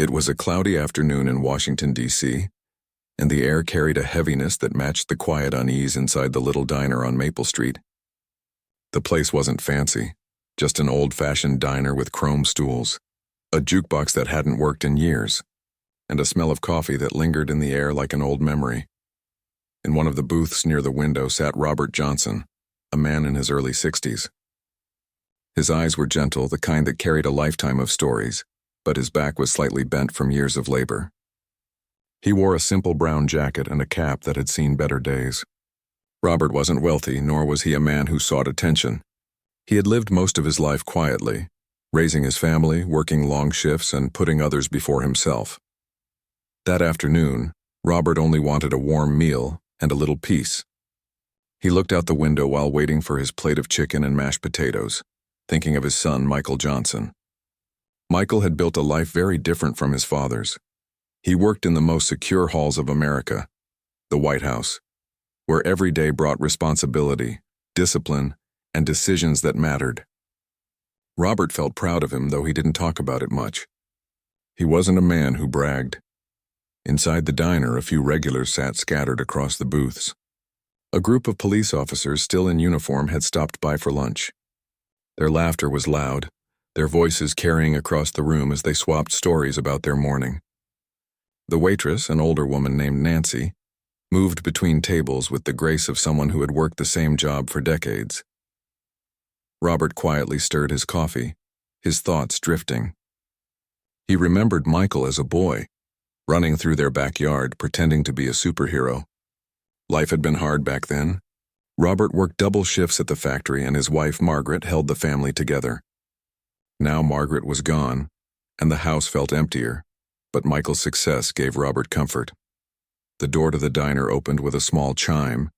It was a cloudy afternoon in Washington, D.C., and the air carried a heaviness that matched the quiet unease inside the little diner on Maple Street. The place wasn't fancy, just an old-fashioned diner with chrome stools, a jukebox that hadn't worked in years, and a smell of coffee that lingered in the air like an old memory. In one of the booths near the window sat Robert Johnson, a man in his early 60s. His eyes were gentle, the kind that carried a lifetime of stories, but his back was slightly bent from years of labor. He wore a simple brown jacket and a cap that had seen better days. Robert wasn't wealthy, nor was he a man who sought attention. He had lived most of his life quietly, raising his family, working long shifts, and putting others before himself. That afternoon, Robert only wanted a warm meal and a little peace. He looked out the window while waiting for his plate of chicken and mashed potatoes, thinking of his son, Michael Johnson. Michael had built a life very different from his father's. He worked in the most secure halls of America, the White House, where every day brought responsibility, discipline, and decisions that mattered. Robert felt proud of him, though he didn't talk about it much. He wasn't a man who bragged. Inside the diner, a few regulars sat scattered across the booths. A group of police officers still in uniform had stopped by for lunch. Their laughter was loud, their voices carrying across the room as they swapped stories about their morning. The waitress, an older woman named Nancy, moved between tables with the grace of someone who had worked the same job for decades. Robert quietly stirred his coffee, his thoughts drifting. He remembered Michael as a boy, running through their backyard, pretending to be a superhero. Life had been hard back then. Robert worked double shifts at the factory, and his wife, Margaret, held the family together. Now Margaret was gone, and the house felt emptier, but Michael's success gave Robert comfort. The door to the diner opened with a small chime,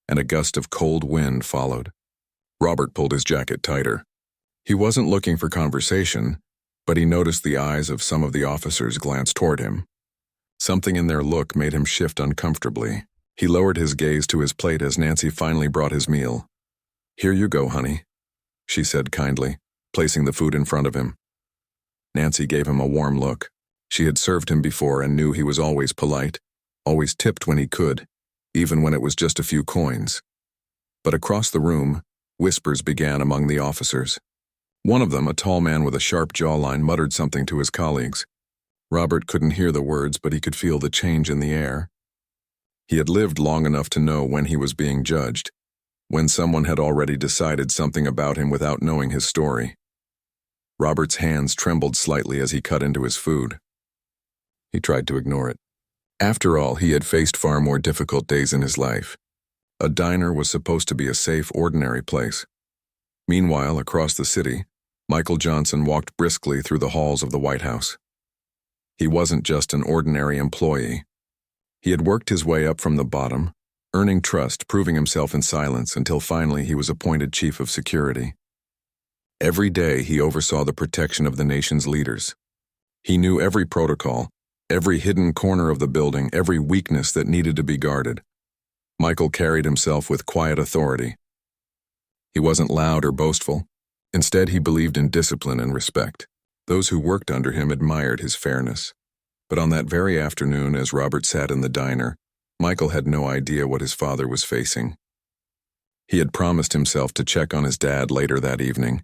and a gust of cold wind followed. Robert pulled his jacket tighter. He wasn't looking for conversation, but he noticed the eyes of some of the officers glance toward him. Something in their look made him shift uncomfortably. He lowered his gaze to his plate as Nancy finally brought his meal. "Here you go, honey," she said kindly, placing the food in front of him. Nancy gave him a warm look. She had served him before and knew he was always polite, always tipped when he could, even when it was just a few coins. But across the room, whispers began among the officers. One of them, a tall man with a sharp jawline, muttered something to his colleagues. Robert couldn't hear the words, but he could feel the change in the air. He had lived long enough to know when he was being judged, when someone had already decided something about him without knowing his story. Robert's hands trembled slightly as he cut into his food. He tried to ignore it. After all, he had faced far more difficult days in his life. A diner was supposed to be a safe, ordinary place. Meanwhile, across the city, Michael Johnson walked briskly through the halls of the White House. He wasn't just an ordinary employee. He had worked his way up from the bottom, earning trust, proving himself in silence until finally he was appointed chief of security. Every day he oversaw the protection of the nation's leaders. He knew every protocol, every hidden corner of the building, every weakness that needed to be guarded. Michael carried himself with quiet authority. He wasn't loud or boastful. Instead, he believed in discipline and respect. Those who worked under him admired his fairness. But on that very afternoon, as Robert sat in the diner, Michael had no idea what his father was facing. He had promised himself to check on his dad later that evening,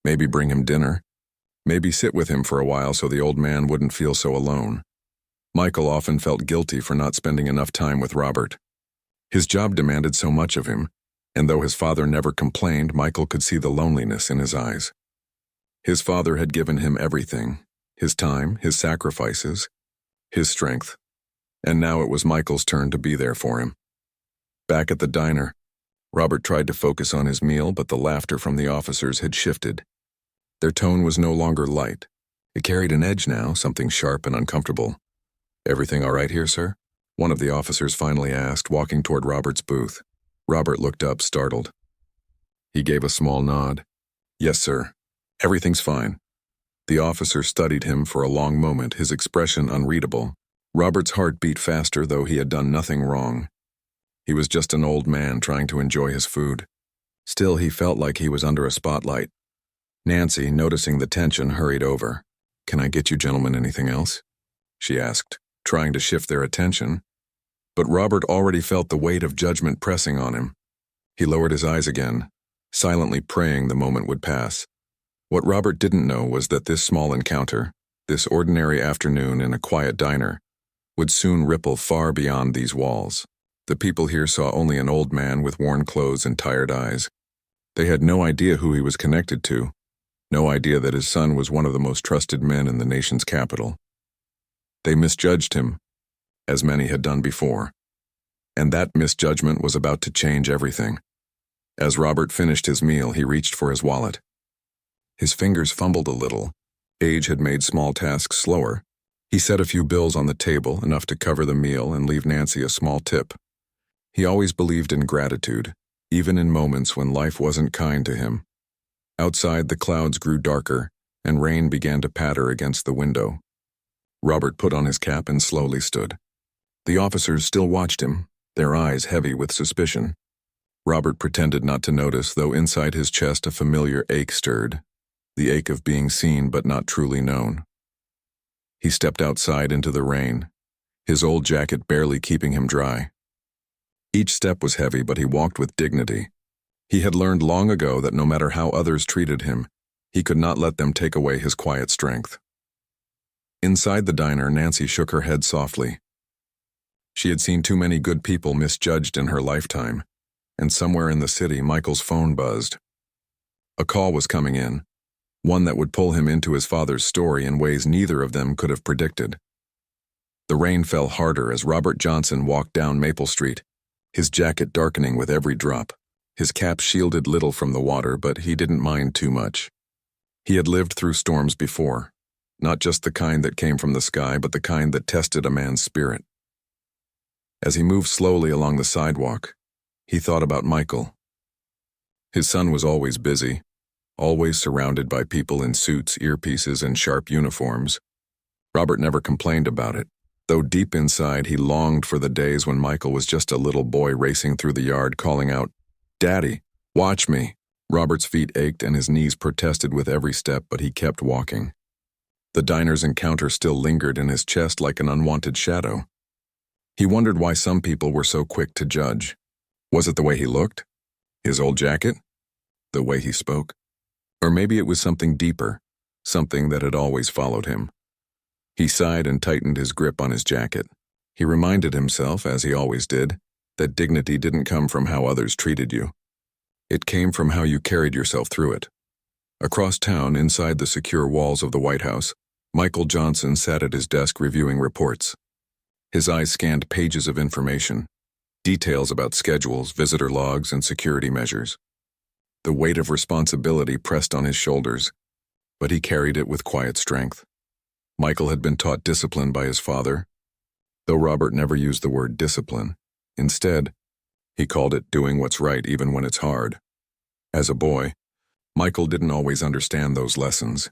maybe bring him dinner, maybe sit with him for a while so the old man wouldn't feel so alone. Michael often felt guilty for not spending enough time with Robert. His job demanded so much of him, and though his father never complained, Michael could see the loneliness in his eyes. His father had given him everything, his time, his sacrifices, his strength, and now it was Michael's turn to be there for him. Back at the diner, Robert tried to focus on his meal, but the laughter from the officers had shifted. Their tone was no longer light. It carried an edge now, something sharp and uncomfortable. "Everything all right here, sir?" one of the officers finally asked, walking toward Robert's booth. Robert looked up, startled. He gave a small nod. "Yes, sir. Everything's fine." The officer studied him for a long moment, his expression unreadable. Robert's heart beat faster, though he had done nothing wrong. He was just an old man trying to enjoy his food. Still, he felt like he was under a spotlight. Nancy, noticing the tension, hurried over. "Can I get you gentlemen anything else?" she asked, trying to shift their attention. But Robert already felt the weight of judgment pressing on him. He lowered his eyes again, silently praying the moment would pass. What Robert didn't know was that this small encounter, this ordinary afternoon in a quiet diner, would soon ripple far beyond these walls. The people here saw only an old man with worn clothes and tired eyes. They had no idea who he was connected to, no idea that his son was one of the most trusted men in the nation's capital. They misjudged him, as many had done before, and that misjudgment was about to change everything. As Robert finished his meal, he reached for his wallet. His fingers fumbled a little. Age had made small tasks slower. He set a few bills on the table, enough to cover the meal and leave Nancy a small tip. He always believed in gratitude, even in moments when life wasn't kind to him. Outside, the clouds grew darker, and rain began to patter against the window. Robert put on his cap and slowly stood. The officers still watched him, their eyes heavy with suspicion. Robert pretended not to notice, though inside his chest a familiar ache stirred, the ache of being seen but not truly known. He stepped outside into the rain, his old jacket barely keeping him dry. Each step was heavy, but he walked with dignity. He had learned long ago that no matter how others treated him, he could not let them take away his quiet strength. Inside the diner, Nancy shook her head softly. She had seen too many good people misjudged in her lifetime, and somewhere in the city, Michael's phone buzzed. A call was coming in, one that would pull him into his father's story in ways neither of them could have predicted. The rain fell harder as Robert Johnson walked down Maple Street, his jacket darkening with every drop. His cap shielded little from the water, but he didn't mind too much. He had lived through storms before, not just the kind that came from the sky, but the kind that tested a man's spirit. As he moved slowly along the sidewalk, he thought about Michael. His son was always busy, always surrounded by people in suits, earpieces, and sharp uniforms. Robert never complained about it, though deep inside he longed for the days when Michael was just a little boy racing through the yard calling out, "Daddy, watch me." Robert's feet ached and his knees protested with every step, but he kept walking. The diner's encounter still lingered in his chest like an unwanted shadow. He wondered why some people were so quick to judge. Was it the way he looked? His old jacket? The way he spoke? Or maybe it was something deeper, something that had always followed him. He sighed and tightened his grip on his jacket. He reminded himself, as he always did, that dignity didn't come from how others treated you. It came from how you carried yourself through it. Across town, inside the secure walls of the White House, Michael Johnson sat at his desk reviewing reports. His eyes scanned pages of information, details about schedules, visitor logs, and security measures. The weight of responsibility pressed on his shoulders, but he carried it with quiet strength. Michael had been taught discipline by his father, though Robert never used the word discipline. Instead, he called it doing what's right even when it's hard. As a boy, Michael didn't always understand those lessons.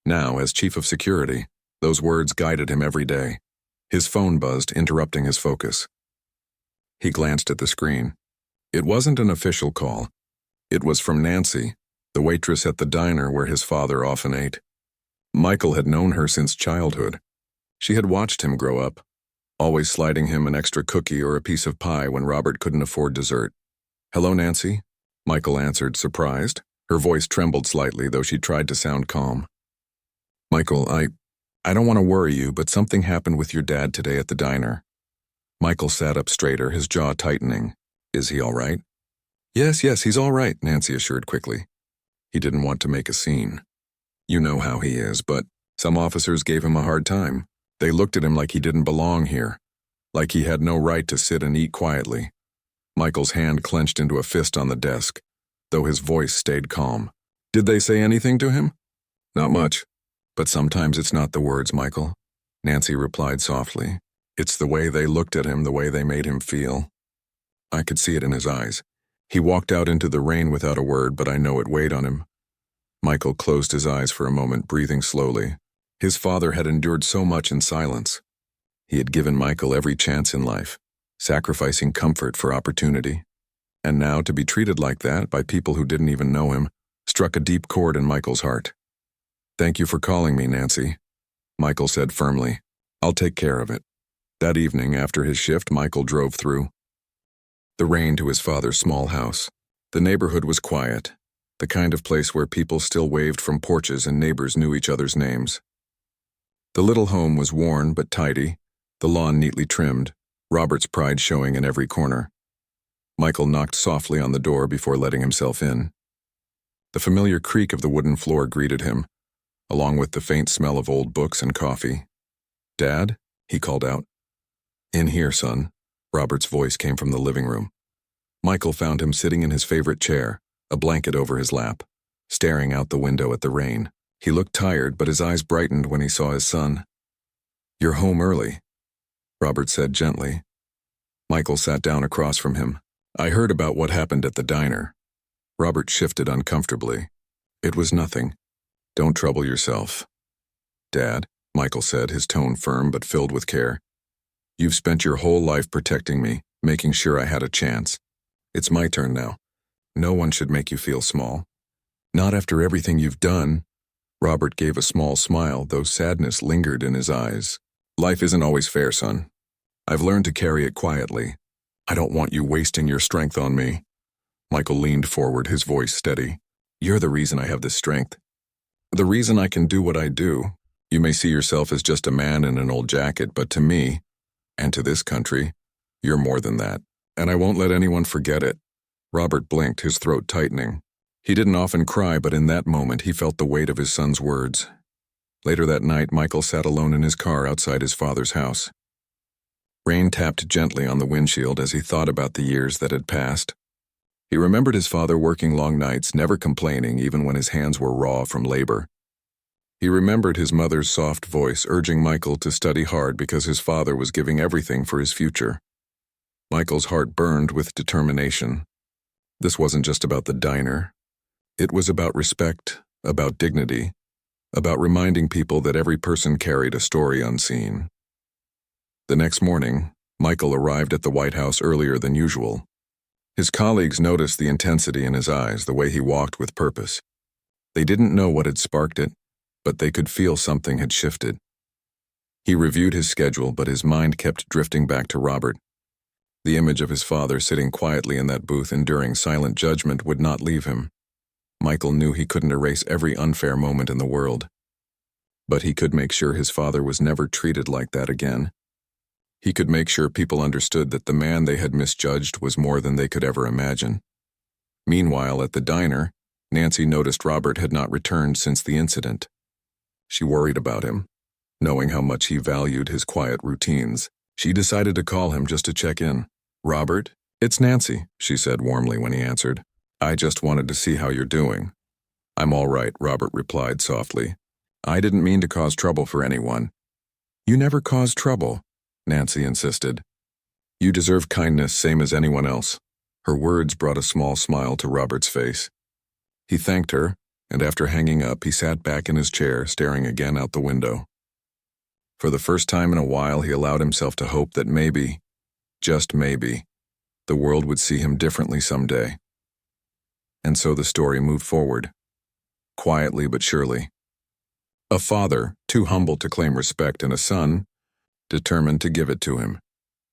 Now, as chief of security, those words guided him every day. His phone buzzed, interrupting his focus. He glanced at the screen. It wasn't an official call. It was from Nancy, the waitress at the diner where his father often ate. Michael had known her since childhood. She had watched him grow up, always sliding him an extra cookie or a piece of pie when Robert couldn't afford dessert. "Hello, Nancy," Michael answered, surprised. Her voice trembled slightly, though she tried to sound calm. "Michael, I don't want to worry you, but something happened with your dad today at the diner." Michael sat up straighter, his jaw tightening. "Is he all right?" Yes, he's all right," Nancy assured quickly. He didn't want to make a scene. "You know how he is, but some officers gave him a hard time. They looked at him like he didn't belong here, like he had no right to sit and eat quietly." Michael's hand clenched into a fist on the desk, though his voice stayed calm. "Did they say anything to him?" "Not much. But sometimes it's not the words, Michael," Nancy replied softly. "It's the way they looked at him, the way they made him feel." I could see it in his eyes. He walked out into the rain without a word, but I know it weighed on him. Michael closed his eyes for a moment, breathing slowly. His father had endured so much in silence. He had given Michael every chance in life, sacrificing comfort for opportunity. And now to be treated like that by people who didn't even know him struck a deep chord in Michael's heart. "Thank you for calling me, Nancy," Michael said firmly. I'll take care of it." That evening, after his shift, Michael drove through the rain to his father's small house. The neighborhood was quiet, the kind of place where people still waved from porches and neighbors knew each other's names. The little home was worn but tidy, the lawn neatly trimmed, Robert's pride showing in every corner. Michael knocked softly on the door before letting himself in. The familiar creak of the wooden floor greeted him, along with the faint smell of old books and coffee. "Dad?" he called out. "In here, son." Robert's voice came from the living room. Michael found him sitting in his favorite chair, a blanket over his lap, staring out the window at the rain. He looked tired, but his eyes brightened when he saw his son. "You're home early," Robert said gently. Michael sat down across from him. "I heard about what happened at the diner." Robert shifted uncomfortably. "It was nothing. Don't trouble yourself." "Dad," Michael said, his tone firm but filled with care. "You've spent your whole life protecting me, making sure I had a chance. It's my turn now. No one should make you feel small. Not after everything you've done." Robert gave a small smile, though sadness lingered in his eyes. "Life isn't always fair, son. I've learned to carry it quietly. I don't want you wasting your strength on me." Michael leaned forward, his voice steady. "You're the reason I have this strength. The reason I can do what I do. You may see yourself as just a man in an old jacket, but to me, and to this country, you're more than that. And I won't let anyone forget it." Robert blinked, his throat tightening. He didn't often cry, but in that moment he felt the weight of his son's words. Later that night, Michael sat alone in his car outside his father's house. Rain tapped gently on the windshield as he thought about the years that had passed. He remembered his father working long nights, never complaining even when his hands were raw from labor. He remembered his mother's soft voice urging Michael to study hard because his father was giving everything for his future. Michael's heart burned with determination. This wasn't just about the diner. It was about respect, about dignity, about reminding people that every person carried a story unseen. The next morning, Michael arrived at the White House earlier than usual. His colleagues noticed the intensity in his eyes, the way he walked with purpose. They didn't know what had sparked it, but they could feel something had shifted. He reviewed his schedule, but his mind kept drifting back to Robert. The image of his father sitting quietly in that booth enduring silent judgment would not leave him. Michael knew he couldn't erase every unfair moment in the world. But he could make sure his father was never treated like that again. He could make sure people understood that the man they had misjudged was more than they could ever imagine. Meanwhile, at the diner, Nancy noticed Robert had not returned since the incident. She worried about him. Knowing how much he valued his quiet routines, she decided to call him just to check in. "Robert, it's Nancy," she said warmly when he answered. "I just wanted to see how you're doing." "I'm all right," Robert replied softly. "I didn't mean to cause trouble for anyone." "You never caused trouble," Nancy insisted. "You deserve kindness, same as anyone else." Her words brought a small smile to Robert's face. He thanked her, and after hanging up, he sat back in his chair, staring again out the window. For the first time in a while, he allowed himself to hope that maybe, just maybe, the world would see him differently someday. And so the story moved forward, quietly but surely. A father, too humble to claim respect, and a son, determined to give it to him.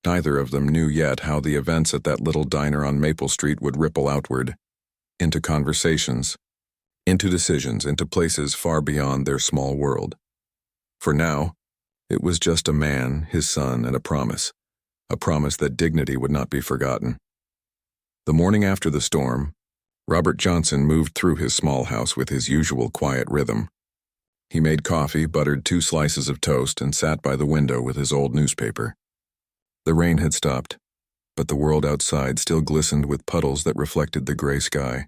Neither of them knew yet how the events at that little diner on Maple Street would ripple outward, into conversations, into decisions, into places far beyond their small world. For now, it was just a man, his son, and a promise that dignity would not be forgotten. The morning after the storm, Robert Johnson moved through his small house with his usual quiet rhythm. He made coffee, buttered 2 slices of toast, and sat by the window with his old newspaper. The rain had stopped, but the world outside still glistened with puddles that reflected the gray sky.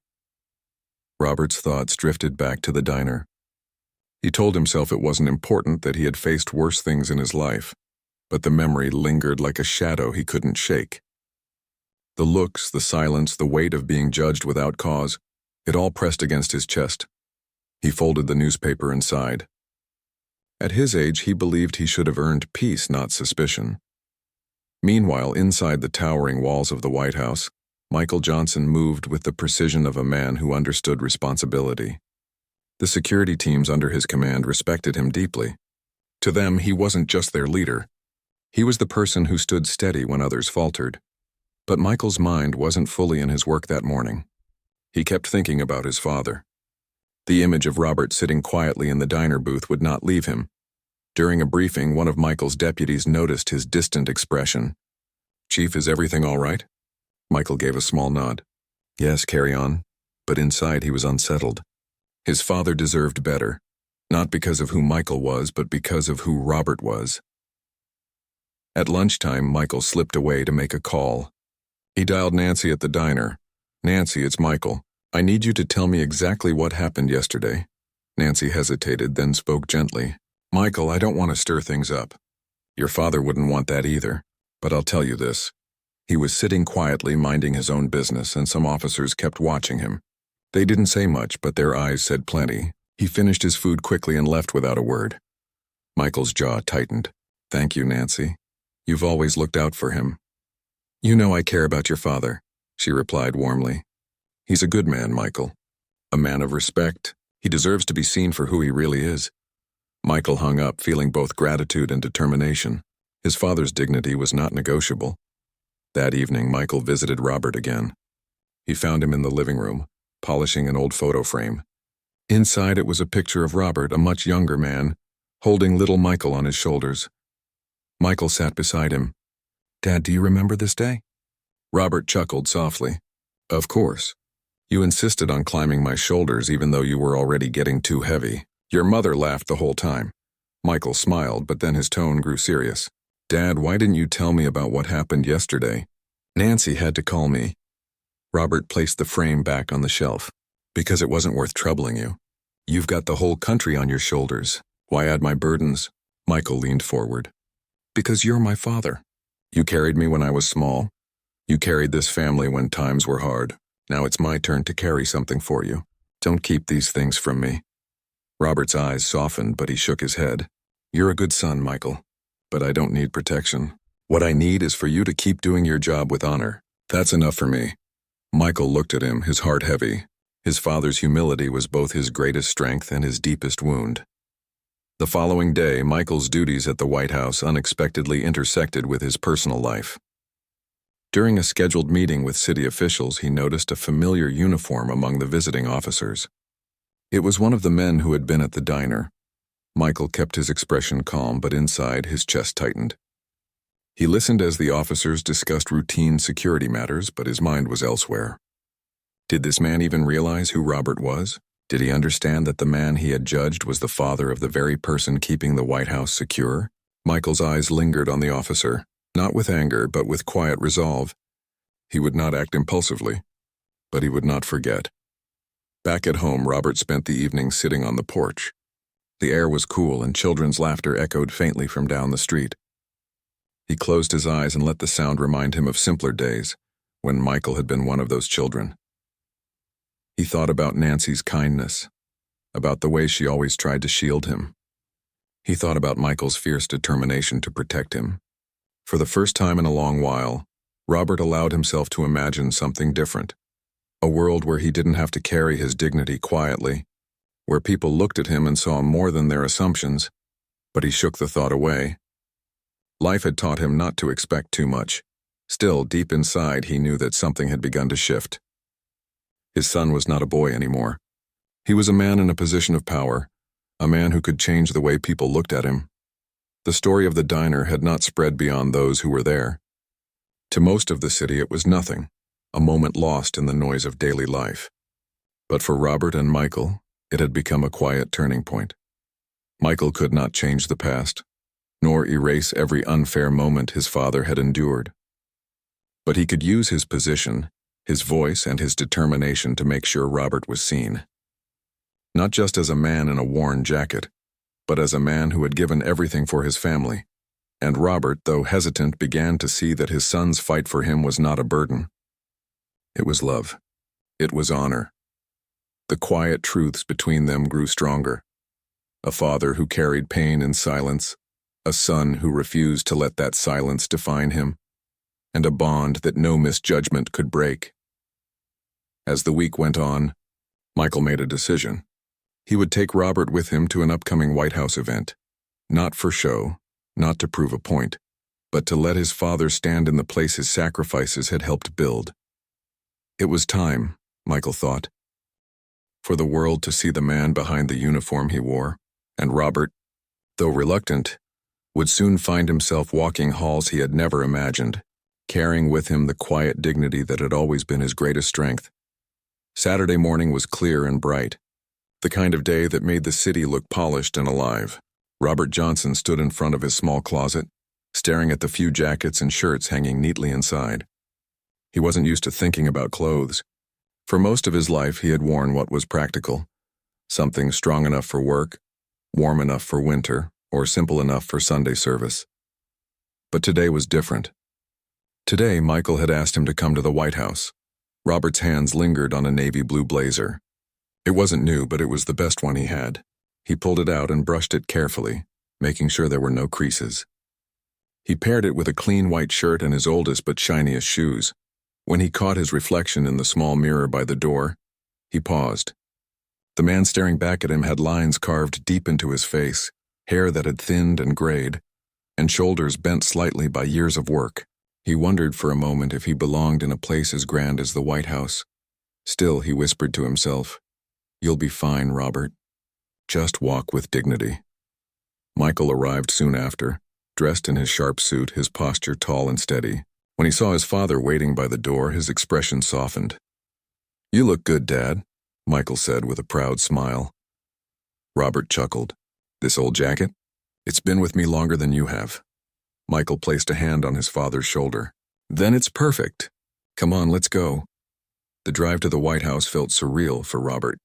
Robert's thoughts drifted back to the diner. He told himself it wasn't important, that he had faced worse things in his life, but the memory lingered like a shadow he couldn't shake. The looks, the silence, the weight of being judged without cause, it all pressed against his chest. He folded the newspaper and sighed. At his age, he believed he should have earned peace, not suspicion. Meanwhile, inside the towering walls of the White House, Michael Johnson moved with the precision of a man who understood responsibility. The security teams under his command respected him deeply. To them, he wasn't just their leader. He was the person who stood steady when others faltered. But Michael's mind wasn't fully in his work that morning. He kept thinking about his father. The image of Robert sitting quietly in the diner booth would not leave him. During a briefing, one of Michael's deputies noticed his distant expression. "Chief, is everything all right?" Michael gave a small nod. "Yes, carry on." But inside he was unsettled. His father deserved better, not because of who Michael was, but because of who Robert was. At lunchtime, Michael slipped away to make a call. He dialed Nancy at the diner. "Nancy, it's Michael. I need you to tell me exactly what happened yesterday." Nancy hesitated, then spoke gently. "Michael, I don't want to stir things up. Your father wouldn't want that either, but I'll tell you this. He was sitting quietly minding his own business, and some officers kept watching him. They didn't say much, but their eyes said plenty. He finished his food quickly and left without a word." Michael's jaw tightened. "Thank you, Nancy. You've always looked out for him." "You know I care about your father," she replied warmly. "He's a good man, Michael. A man of respect. He deserves to be seen for who he really is." Michael hung up, feeling both gratitude and determination. His father's dignity was not negotiable. That evening, Michael visited Robert again. He found him in the living room, polishing an old photo frame. Inside it was a picture of Robert, a much younger man, holding little Michael on his shoulders. Michael sat beside him. "Dad, do you remember this day?" Robert chuckled softly. "Of course. You insisted on climbing my shoulders even though you were already getting too heavy. Your mother laughed the whole time." Michael smiled, but then his tone grew serious. "Dad, why didn't you tell me about what happened yesterday?" "Nancy had to call me." Robert placed the frame back on the shelf. "Because it wasn't worth troubling you. You've got the whole country on your shoulders. Why add my burdens?" Michael leaned forward. "Because you're my father. You carried me when I was small. You carried this family when times were hard. Now it's my turn to carry something for you. Don't keep these things from me." Robert's eyes softened, but he shook his head. "You're a good son, Michael, but I don't need protection. What I need is for you to keep doing your job with honor. That's enough for me." Michael looked at him, his heart heavy. His father's humility was both his greatest strength and his deepest wound. The following day, Michael's duties at the White House unexpectedly intersected with his personal life. During a scheduled meeting with city officials, he noticed a familiar uniform among the visiting officers. It was one of the men who had been at the diner. Michael kept his expression calm, but inside his chest tightened. He listened as the officers discussed routine security matters, but his mind was elsewhere. Did this man even realize who Robert was? Did he understand that the man he had judged was the father of the very person keeping the White House secure? Michael's eyes lingered on the officer, not with anger, but with quiet resolve. He would not act impulsively, but he would not forget. Back at home, Robert spent the evening sitting on the porch. The air was cool and children's laughter echoed faintly from down the street. He closed his eyes and let the sound remind him of simpler days, when Michael had been one of those children. He thought about Nancy's kindness, about the way she always tried to shield him. He thought about Michael's fierce determination to protect him. For the first time in a long while, Robert allowed himself to imagine something different. A world where he didn't have to carry his dignity quietly, where people looked at him and saw more than their assumptions, but he shook the thought away. Life had taught him not to expect too much. Still, deep inside, he knew that something had begun to shift. His son was not a boy anymore. He was a man in a position of power, a man who could change the way people looked at him. The story of the diner had not spread beyond those who were there. To most of the city, it was nothing, a moment lost in the noise of daily life. But for Robert and Michael, it had become a quiet turning point. Michael could not change the past, nor erase every unfair moment his father had endured. But he could use his position, his voice, and his determination to make sure Robert was seen. Not just as a man in a worn jacket, but as a man who had given everything for his family. And Robert, though hesitant, began to see that his son's fight for him was not a burden. It was love. It was honor. The quiet truths between them grew stronger. A father who carried pain in silence, a son who refused to let that silence define him, and a bond that no misjudgment could break. As the week went on, Michael made a decision. He would take Robert with him to an upcoming White House event. Not for show, not to prove a point, but to let his father stand in the place his sacrifices had helped build. It was time, Michael thought, for the world to see the man behind the uniform he wore, and Robert, though reluctant, would soon find himself walking halls he had never imagined, carrying with him the quiet dignity that had always been his greatest strength. Saturday morning was clear and bright, the kind of day that made the city look polished and alive. Robert Johnson stood in front of his small closet, staring at the few jackets and shirts hanging neatly inside. He wasn't used to thinking about clothes. For most of his life, he had worn what was practical, something strong enough for work, warm enough for winter, or simple enough for Sunday service. But today was different. Today, Michael had asked him to come to the White House. Robert's hands lingered on a navy blue blazer. It wasn't new, but it was the best one he had. He pulled it out and brushed it carefully, making sure there were no creases. He paired it with a clean white shirt and his oldest but shiniest shoes. When he caught his reflection in the small mirror by the door, he paused. The man staring back at him had lines carved deep into his face, hair that had thinned and grayed, and shoulders bent slightly by years of work. He wondered for a moment if he belonged in a place as grand as the White House. Still, he whispered to himself, "You'll be fine, Robert. Just walk with dignity." Michael arrived soon after, dressed in his sharp suit, his posture tall and steady. When he saw his father waiting by the door, his expression softened. "You look good, Dad," Michael said with a proud smile. Robert chuckled. "This old jacket? It's been with me longer than you have." Michael placed a hand on his father's shoulder. "Then it's perfect. Come on, let's go." The drive to the White House felt surreal for Robert.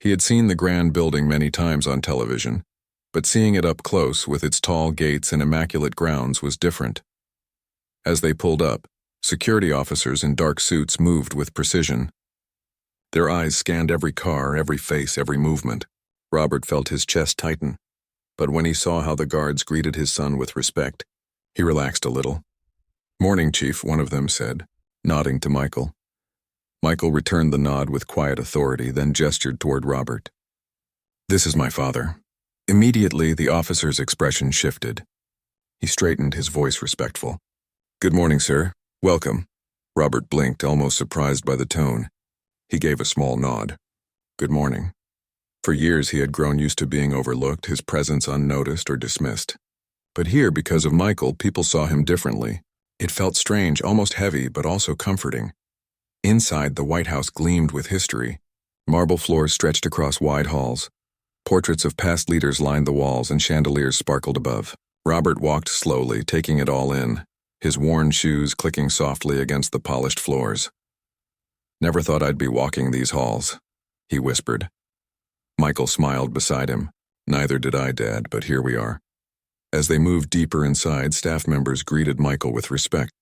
He had seen the grand building many times on television, but seeing it up close with its tall gates and immaculate grounds was different. As they pulled up, security officers in dark suits moved with precision. Their eyes scanned every car, every face, every movement. Robert felt his chest tighten, but when he saw how the guards greeted his son with respect, he relaxed a little. "Morning, Chief," one of them said, nodding to Michael. Michael returned the nod with quiet authority, then gestured toward Robert. "This is my father." Immediately, the officer's expression shifted. He straightened, his voice respectful. "Good morning, sir. Welcome." Robert blinked, almost surprised by the tone. He gave a small nod. "Good morning." For years, he had grown used to being overlooked, his presence unnoticed or dismissed. But here, because of Michael, people saw him differently. It felt strange, almost heavy, but also comforting. Inside, the White House gleamed with history. Marble floors stretched across wide halls. Portraits of past leaders lined the walls and chandeliers sparkled above. Robert walked slowly, taking it all in, his worn shoes clicking softly against the polished floors. "Never thought I'd be walking these halls," he whispered. Michael smiled beside him. "Neither did I, Dad, but here we are." As they moved deeper inside, staff members greeted Michael with respect.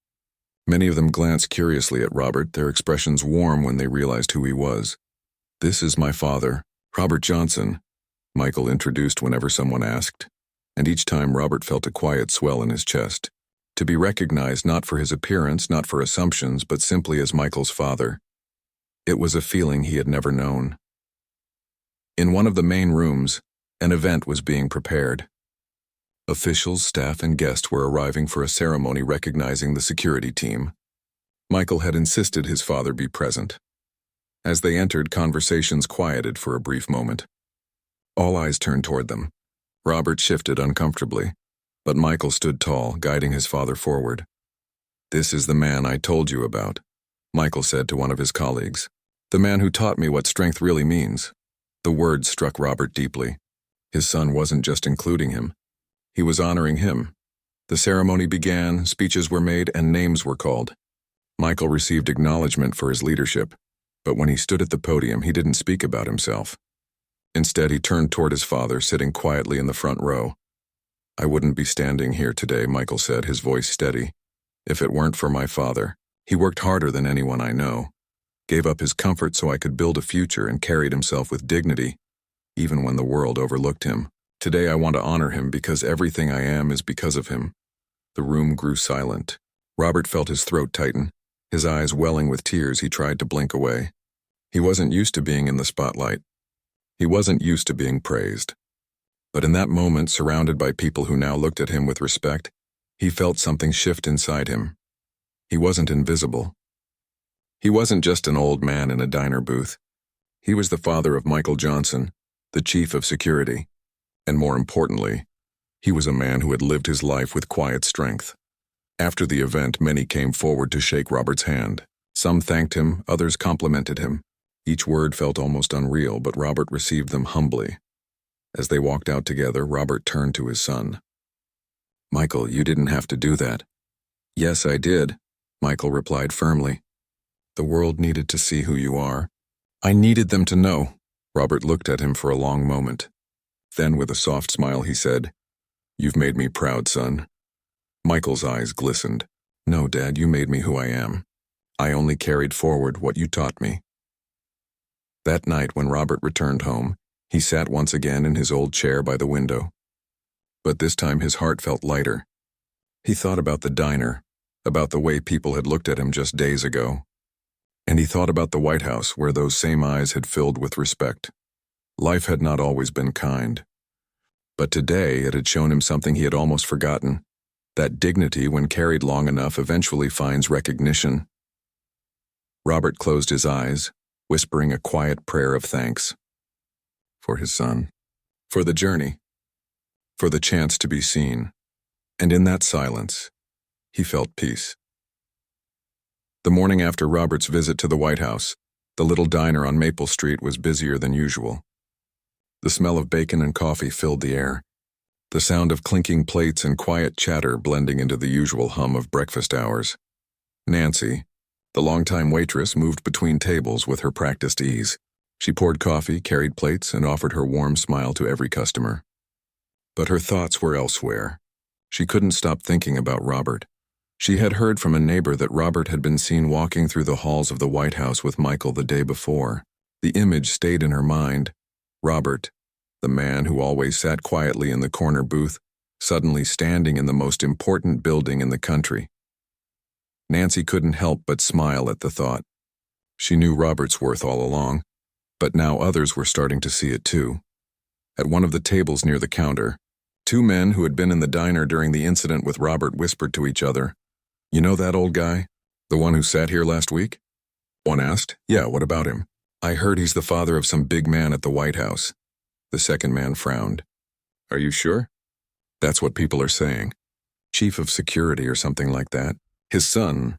Many of them glanced curiously at Robert, their expressions warm when they realized who he was. "This is my father, Robert Johnson," Michael introduced whenever someone asked, and each time Robert felt a quiet swell in his chest. To be recognized not for his appearance, not for assumptions, but simply as Michael's father. It was a feeling he had never known. In one of the main rooms, an event was being prepared. Officials, staff, and guests were arriving for a ceremony recognizing the security team. Michael had insisted his father be present. As they entered, conversations quieted for a brief moment. All eyes turned toward them. Robert shifted uncomfortably, but Michael stood tall, guiding his father forward. "This is the man I told you about," Michael said to one of his colleagues. "The man who taught me what strength really means." The words struck Robert deeply. His son wasn't just including him. He was honoring him. The ceremony began, speeches were made, and names were called. Michael received acknowledgement for his leadership, but when he stood at the podium, he didn't speak about himself. Instead, he turned toward his father, sitting quietly in the front row. "I wouldn't be standing here today," Michael said, his voice steady, "if it weren't for my father. He worked harder than anyone I know, gave up his comfort so I could build a future, and carried himself with dignity, even when the world overlooked him. Today I want to honor him because everything I am is because of him." The room grew silent. Robert felt his throat tighten. His eyes welling with tears, he tried to blink away. He wasn't used to being in the spotlight. He wasn't used to being praised. But in that moment, surrounded by people who now looked at him with respect, he felt something shift inside him. He wasn't invisible. He wasn't just an old man in a diner booth. He was the father of Michael Johnson, the chief of security. And more importantly, he was a man who had lived his life with quiet strength. After the event, many came forward to shake Robert's hand. Some thanked him, others complimented him. Each word felt almost unreal, but Robert received them humbly. As they walked out together, Robert turned to his son. "Michael, you didn't have to do that." "Yes, I did," Michael replied firmly. "The world needed to see who you are. I needed them to know." Robert looked at him for a long moment. Then, with a soft smile, he said, "You've made me proud, son." Michael's eyes glistened. "No, Dad, you made me who I am. I only carried forward what you taught me." That night, when Robert returned home, he sat once again in his old chair by the window. But this time his heart felt lighter. He thought about the diner, about the way people had looked at him just days ago. And he thought about the White House, where those same eyes had filled with respect. Life had not always been kind. But today it had shown him something he had almost forgotten. That dignity, when carried long enough, eventually finds recognition. Robert closed his eyes, whispering a quiet prayer of thanks. For his son. For the journey. For the chance to be seen. And in that silence, he felt peace. The morning after Robert's visit to the White House, the little diner on Maple Street was busier than usual. The smell of bacon and coffee filled the air, the sound of clinking plates and quiet chatter blending into the usual hum of breakfast hours. Nancy, the longtime waitress, moved between tables with her practiced ease. She poured coffee, carried plates, and offered her warm smile to every customer. But her thoughts were elsewhere. She couldn't stop thinking about Robert. She had heard from a neighbor that Robert had been seen walking through the halls of the White House with Michael the day before. The image stayed in her mind. Robert, the man who always sat quietly in the corner booth, suddenly standing in the most important building in the country. Nancy couldn't help but smile at the thought. She knew Robert's worth all along, but now others were starting to see it too. At one of the tables near the counter, two men who had been in the diner during the incident with Robert whispered to each other, "You know that old guy? The one who sat here last week?" One asked, "Yeah, what about him?" "I heard he's the father of some big man at the White House." The second man frowned. "Are you sure?" "That's what people are saying. Chief of security or something like that. His son."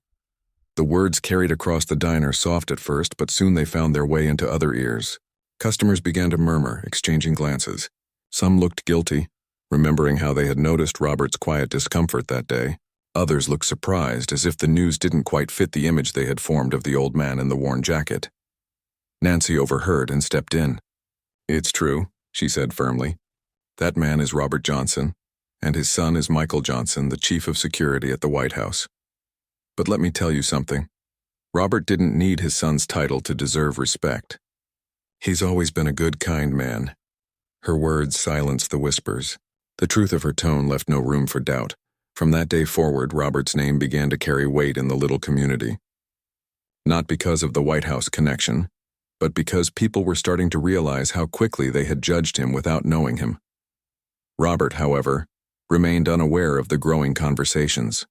The words carried across the diner, soft at first, but soon they found their way into other ears. Customers began to murmur, exchanging glances. Some looked guilty, remembering how they had noticed Robert's quiet discomfort that day. Others looked surprised, as if the news didn't quite fit the image they had formed of the old man in the worn jacket. Nancy overheard and stepped in. "It's true," she said firmly. "That man is Robert Johnson, and his son is Michael Johnson, the chief of security at the White House. But let me tell you something. Robert didn't need his son's title to deserve respect. He's always been a good, kind man." Her words silenced the whispers. The truth of her tone left no room for doubt. From that day forward, Robert's name began to carry weight in the little community. Not because of the White House connection, but because people were starting to realize how quickly they had judged him without knowing him. Robert, however, remained unaware of the growing conversations.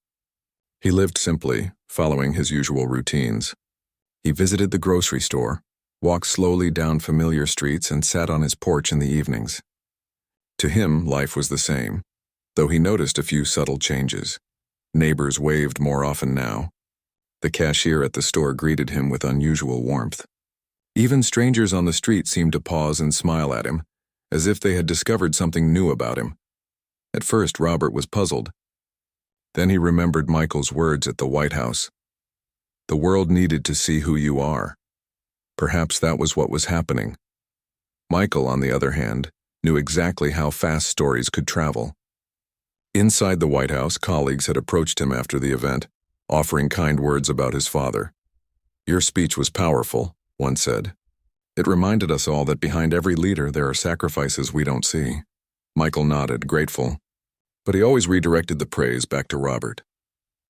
He lived simply, following his usual routines. He visited the grocery store, walked slowly down familiar streets, and sat on his porch in the evenings. To him, life was the same, though he noticed a few subtle changes. Neighbors waved more often now. The cashier at the store greeted him with unusual warmth. Even strangers on the street seemed to pause and smile at him, as if they had discovered something new about him. At first, Robert was puzzled. Then he remembered Michael's words at the White House. The world needed to see who you are. Perhaps that was what was happening. Michael, on the other hand, knew exactly how fast stories could travel. Inside the White House, colleagues had approached him after the event, offering kind words about his father. "Your speech was powerful," one said. "It reminded us all that behind every leader there are sacrifices we don't see." Michael nodded, grateful. But he always redirected the praise back to Robert.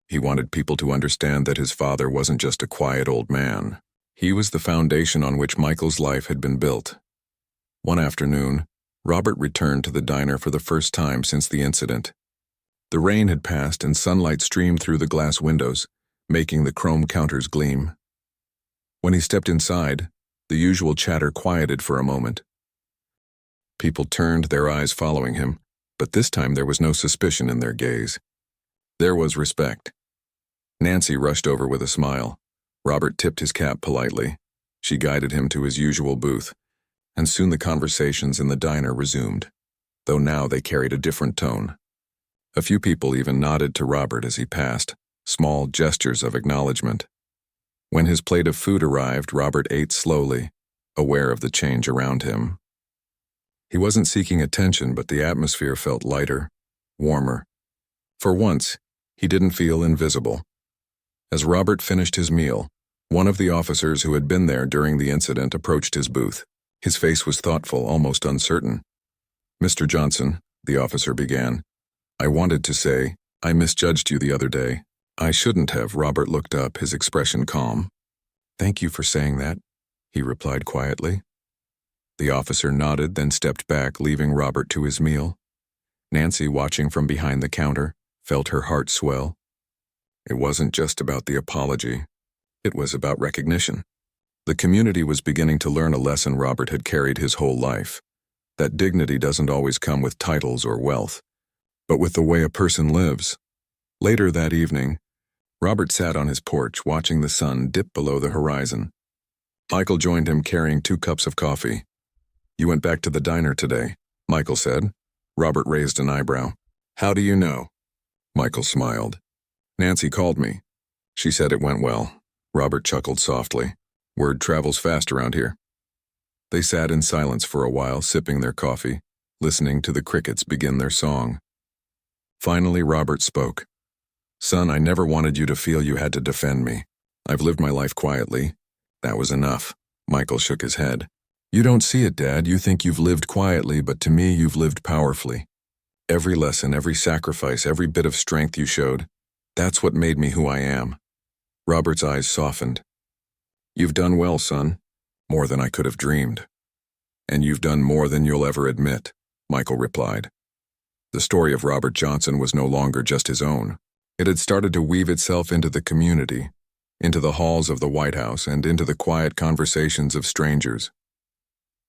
He wanted people to understand that his father wasn't just a quiet old man. He was the foundation on which Michael's life had been built. One afternoon, Robert returned to the diner for the first time since the incident. The rain had passed and sunlight streamed through the glass windows, making the chrome counters gleam. When he stepped inside, the usual chatter quieted for a moment. People turned, their eyes following him, but this time there was no suspicion in their gaze. There was respect. Nancy rushed over with a smile. Robert tipped his cap politely. She guided him to his usual booth, and soon the conversations in the diner resumed, though now they carried a different tone. A few people even nodded to Robert as he passed, small gestures of acknowledgement. When his plate of food arrived, Robert ate slowly, aware of the change around him. He wasn't seeking attention, but the atmosphere felt lighter, warmer. For once, he didn't feel invisible. As Robert finished his meal, one of the officers who had been there during the incident approached his booth. His face was thoughtful, almost uncertain. "Mr. Johnson," the officer began, "I wanted to say, I misjudged you the other day. I shouldn't have." Robert looked up, his expression calm. "Thank you for saying that," he replied quietly. The officer nodded, then stepped back, leaving Robert to his meal. Nancy, watching from behind the counter, felt her heart swell. It wasn't just about the apology. It was about recognition. The community was beginning to learn a lesson Robert had carried his whole life, that dignity doesn't always come with titles or wealth, but with the way a person lives. Later that evening, Robert sat on his porch watching the sun dip below the horizon. Michael joined him carrying 2 cups of coffee. "You went back to the diner today," Michael said. Robert raised an eyebrow. "How do you know?" Michael smiled. "Nancy called me. She said it went well." Robert chuckled softly. "Word travels fast around here." They sat in silence for a while, sipping their coffee, listening to the crickets begin their song. Finally, Robert spoke. "Son, I never wanted you to feel you had to defend me. I've lived my life quietly. That was enough." Michael shook his head. "You don't see it, Dad. You think you've lived quietly, but to me you've lived powerfully. Every lesson, every sacrifice, every bit of strength you showed, that's what made me who I am." Robert's eyes softened. "You've done well, son. More than I could have dreamed." "And you've done more than you'll ever admit," Michael replied. The story of Robert Johnson was no longer just his own. It had started to weave itself into the community, into the halls of the White House, and into the quiet conversations of strangers.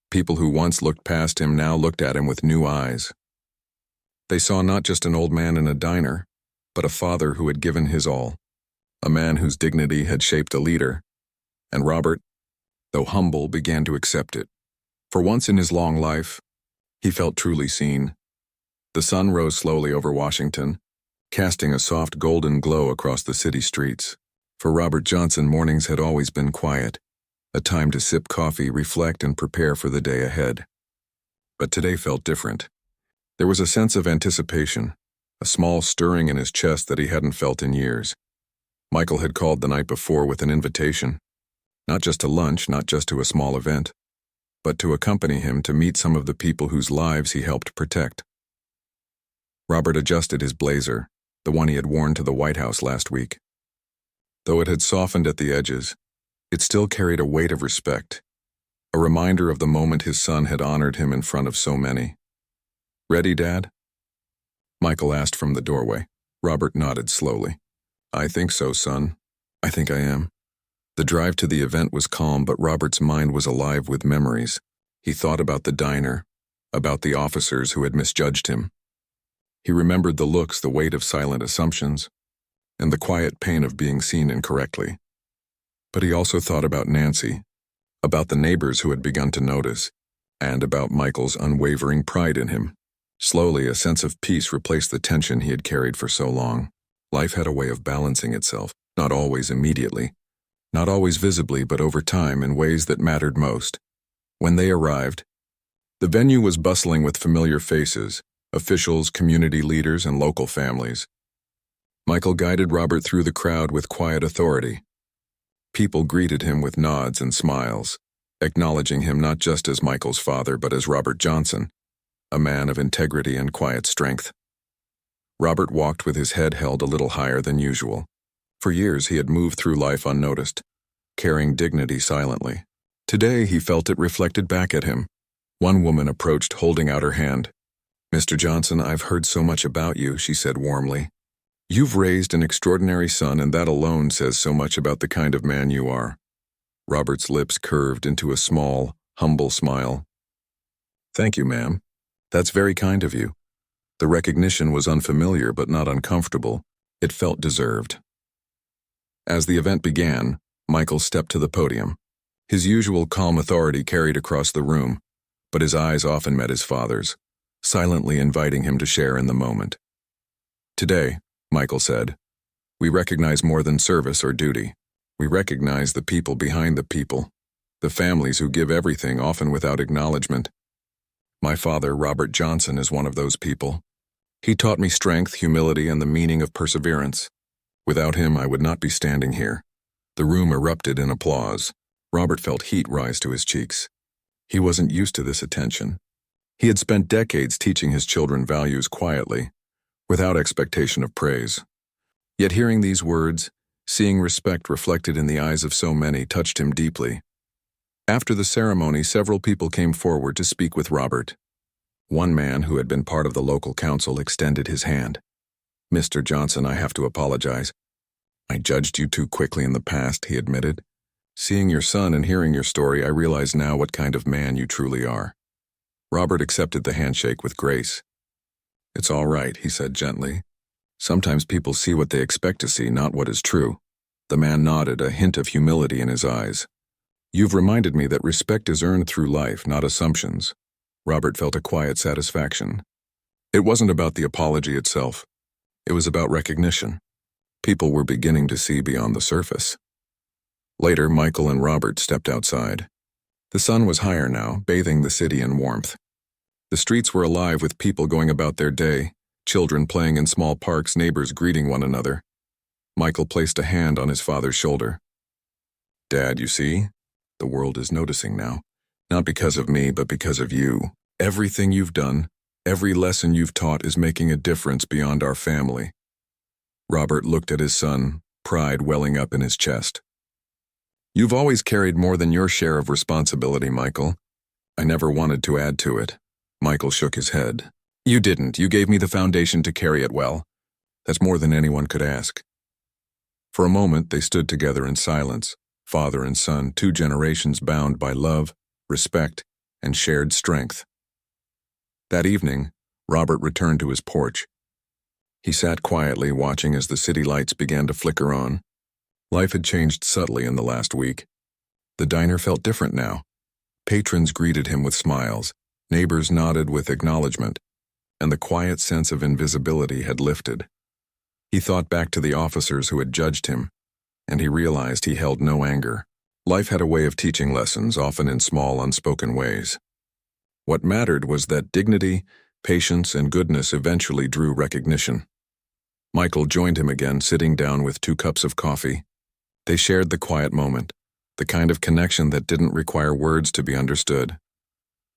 People who once looked past him now looked at him with new eyes. They saw not just an old man in a diner, but a father who had given his all, a man whose dignity had shaped a leader. And Robert, though humble, began to accept it. For once in his long life, he felt truly seen. The sun rose slowly over Washington, casting a soft golden glow across the city streets. For Robert Johnson, mornings had always been quiet, a time to sip coffee, reflect, and prepare for the day ahead. But today felt different. There was a sense of anticipation, a small stirring in his chest that he hadn't felt in years. Michael had called the night before with an invitation, not just to lunch, not just to a small event, but to accompany him to meet some of the people whose lives he helped protect. Robert adjusted his blazer, the one he had worn to the White House last week. Though it had softened at the edges, it still carried a weight of respect, a reminder of the moment his son had honored him in front of so many. "Ready, Dad?" Michael asked from the doorway. Robert nodded slowly. "I think so, son. I think I am." The drive to the event was calm, but Robert's mind was alive with memories. He thought about the diner, about the officers who had misjudged him. He remembered the looks, the weight of silent assumptions, and the quiet pain of being seen incorrectly. But he also thought about Nancy, about the neighbors who had begun to notice, and about Michael's unwavering pride in him. Slowly, a sense of peace replaced the tension he had carried for so long. Life had a way of balancing itself, not always immediately, not always visibly, but over time in ways that mattered most. When they arrived, the venue was bustling with familiar faces, officials, community leaders, and local families. Michael guided Robert through the crowd with quiet authority. People greeted him with nods and smiles, acknowledging him not just as Michael's father, but as Robert Johnson, a man of integrity and quiet strength. Robert walked with his head held a little higher than usual. For years he had moved through life unnoticed, carrying dignity silently. Today he felt it reflected back at him, One woman approached, holding out her hand. "Mr. Johnson, I've heard so much about you," she said warmly. "You've raised an extraordinary son, and that alone says so much about the kind of man you are." Robert's lips curved into a small, humble smile. "Thank you, ma'am. That's very kind of you." The recognition was unfamiliar but not uncomfortable. It felt deserved. As the event began, Michael stepped to the podium. His usual calm authority carried across the room, but his eyes often met his father's, silently inviting him to share in the moment. "Today," Michael said, "we recognize more than service or duty. We recognize the people behind the people, the families who give everything, often without acknowledgement. My father, Robert Johnson, is one of those people. He taught me strength, humility, and the meaning of perseverance. Without him, I would not be standing here." The room erupted in applause. Robert felt heat rise to his cheeks. He wasn't used to this attention. He had spent decades teaching his children values quietly, without expectation of praise. Yet hearing these words, seeing respect reflected in the eyes of so many, touched him deeply. After the ceremony, several people came forward to speak with Robert. One man, who had been part of the local council, extended his hand. "Mr. Johnson, I have to apologize. I judged you too quickly in the past," he admitted. "Seeing your son and hearing your story, I realize now what kind of man you truly are." Robert accepted the handshake with grace. "It's all right," he said gently. "Sometimes people see what they expect to see, not what is true." The man nodded, a hint of humility in his eyes. "You've reminded me that respect is earned through life, not assumptions." Robert felt a quiet satisfaction. It wasn't about the apology itself. It was about recognition. People were beginning to see beyond the surface. Later, Michael and Robert stepped outside. The sun was higher now, bathing the city in warmth. The streets were alive with people going about their day, children playing in small parks, neighbors greeting one another. Michael placed a hand on his father's shoulder. "Dad, you see? The world is noticing now. Not because of me, but because of you. Everything you've done, every lesson you've taught is making a difference beyond our family." Robert looked at his son, pride welling up in his chest. "You've always carried more than your share of responsibility, Michael. I never wanted to add to it." Michael shook his head. "You didn't. You gave me the foundation to carry it well. That's more than anyone could ask." For a moment, they stood together in silence, father and son, two generations bound by love, respect, and shared strength. That evening, Robert returned to his porch. He sat quietly, watching as the city lights began to flicker on. Life had changed subtly in the last week. The diner felt different now. Patrons greeted him with smiles, neighbors nodded with acknowledgement, and the quiet sense of invisibility had lifted. He thought back to the officers who had judged him, and he realized he held no anger. Life had a way of teaching lessons, often in small, unspoken ways. What mattered was that dignity, patience, and goodness eventually drew recognition. Michael joined him again, sitting down with 2 cups of coffee. They shared the quiet moment, the kind of connection that didn't require words to be understood.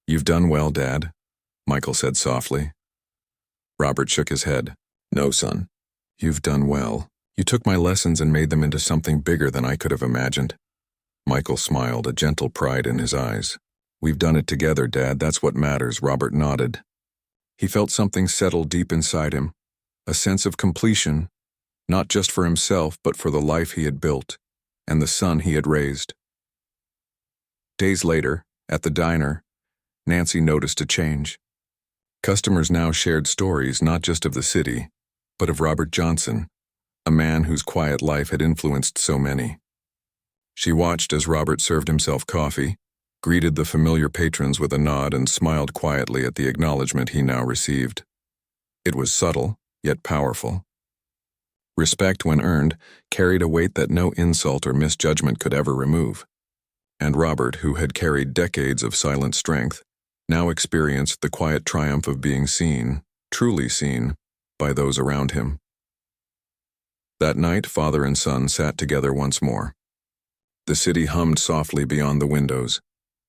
"You've done well, Dad," Michael said softly. Robert shook his head. "No, son. You've done well. You took my lessons and made them into something bigger than I could have imagined." Michael smiled, a gentle pride in his eyes. "We've done it together, Dad. That's what matters," Robert nodded. He felt something settle deep inside him, a sense of completion, not just for himself, but for the life he had built and the son he had raised. Days later, at the diner, Nancy noticed a change. Customers now shared stories not just of the city, but of Robert Johnson, a man whose quiet life had influenced so many. She watched as Robert served himself coffee, greeted the familiar patrons with a nod, and smiled quietly at the acknowledgement he now received. It was subtle, yet powerful. Respect, when earned, carried a weight that no insult or misjudgment could ever remove. And Robert, who had carried decades of silent strength, now experienced the quiet triumph of being seen, truly seen, by those around him. That night, father and son sat together once more. The city hummed softly beyond the windows,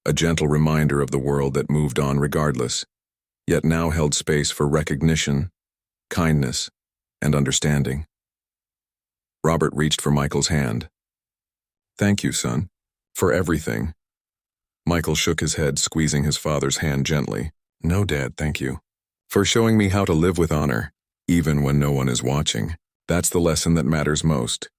a gentle reminder of the world that moved on regardless, yet now held space for recognition, kindness, and understanding. Robert reached for Michael's hand. "Thank you, son, for everything." Michael shook his head, squeezing his father's hand gently. "No, Dad, thank you. For showing me how to live with honor, even when no one is watching. That's the lesson that matters most."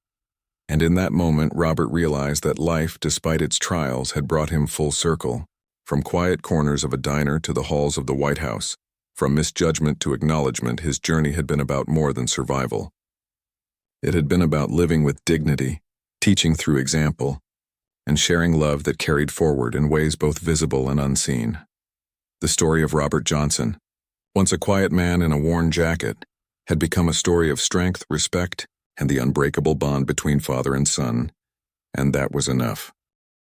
And in that moment, Robert realized that life, despite its trials, had brought him full circle. From quiet corners of a diner to the halls of the White House, from misjudgment to acknowledgement, his journey had been about more than survival. It had been about living with dignity, teaching through example, and sharing love that carried forward in ways both visible and unseen. The story of Robert Johnson, once a quiet man in a worn jacket, had become a story of strength, respect, and the unbreakable bond between father and son, and that was enough.